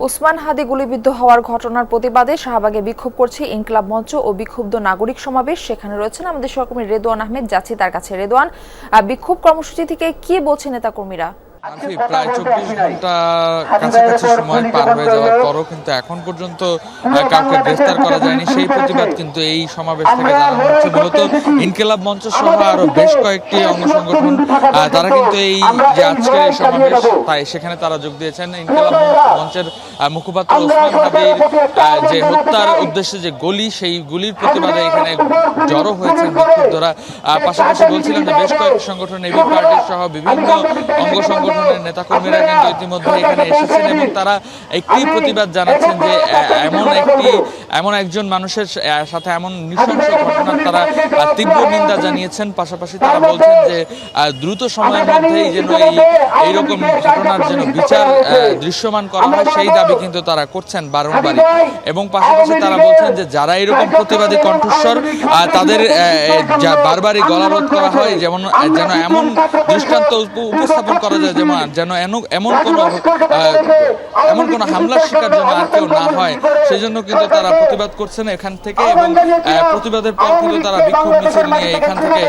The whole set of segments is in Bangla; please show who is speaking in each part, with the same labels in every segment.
Speaker 1: ওসমান হাদি গুলিবিদ্ধ হওয়ার ঘটনার প্রতিবাদে শাহবাগে বিক্ষোভ করছে ইনকিলাব মঞ্চ ও বিক্ষুব্ধ নাগরিক সমাবেশ। সেখানে রয়েছেন আমাদের সহকর্মী রেদওয়ান আহমেদ। যাচ্ছি তার কাছে। রেদওয়ান, বিক্ষোভ কর্মসূচি থেকে কি বলছেন নেতাকর্মীরা?
Speaker 2: প্রায় 24 ঘন্টা কাছাকাছি সময় পার হয়ে যাওয়ার পরও কিন্তু এখন পর্যন্ত কাউকে গ্রেফতার করা যায়নি। সেই প্রতিবাদ কিন্তু এই সমাবেশ থেকে জানানো হচ্ছে। মূলত ইনকিলাব মঞ্চ সহ আরো বেশ কয়েকটি অঙ্গ সংগঠন তারা কিন্তু এই যে আজকের এই সমাবেশ তাই সেখানে তারা যোগ দিয়েছেন। ইনকিলাব মঞ্চের মুখপাত্র ওসমান হাদির যে হত্যার উদ্দেশ্যে যে গুলি, সেই গুলির প্রতিবাদে এখানে জড়ো হয়েছেন বিক্ষুব্ধরা। পাশাপাশি বলছিলেন যে বেশ কয়েকটি সংগঠন, এবি পার্টি সহ বিভিন্ন অঙ্গ সংগঠনের নেতাকর্মীরা কিন্তু ইতিমধ্যে এখানে এসেছেন এবং তারা একটি প্রতিবাদ জানাচ্ছেন যে এমন একজন মানুষের সাথে এমন নৃশংস ঘটনার তারা তীব্র নিন্দা জানিয়েছেন। পাশাপাশি তারা বলছেন যে দ্রুত সময়ের মধ্যেই যেন এইরকম ঘটনার যেন বিচার দৃশ্যমান করা হয়, সেই দাবি কিন্তু তারা করছেন বারংবারই। এবং পাশাপাশি তারা বলছেন যে যারা এরকম প্রতিবাদী কণ্ঠস্বর তাদের বারবারই গলারোধ করা হয়, যেন এমন দৃষ্টান্ত উপস্থাপন করা যায় যেন এমন কোনো হামলার শিকার যেন আর কেউ না হয়, সেই জন্য কিন্তু তারা প্রতিবাদ করছেন এখান থেকে। এবং প্রতিবাদের পর কিন্তু তারা বিক্ষোভ মিছিল নিয়ে এখান থেকে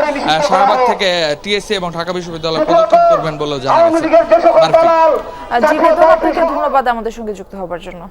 Speaker 2: শাহবাগ থেকে টিএসসি এবং ঢাকা বিশ্ববিদ্যালয় প্রদক্ষিণ করবেন বলেও জানা গেছে।
Speaker 1: জি রেদওয়ান, আপনাকে ধন্যবাদ আমাদের সঙ্গে যুক্ত হবার জন্য।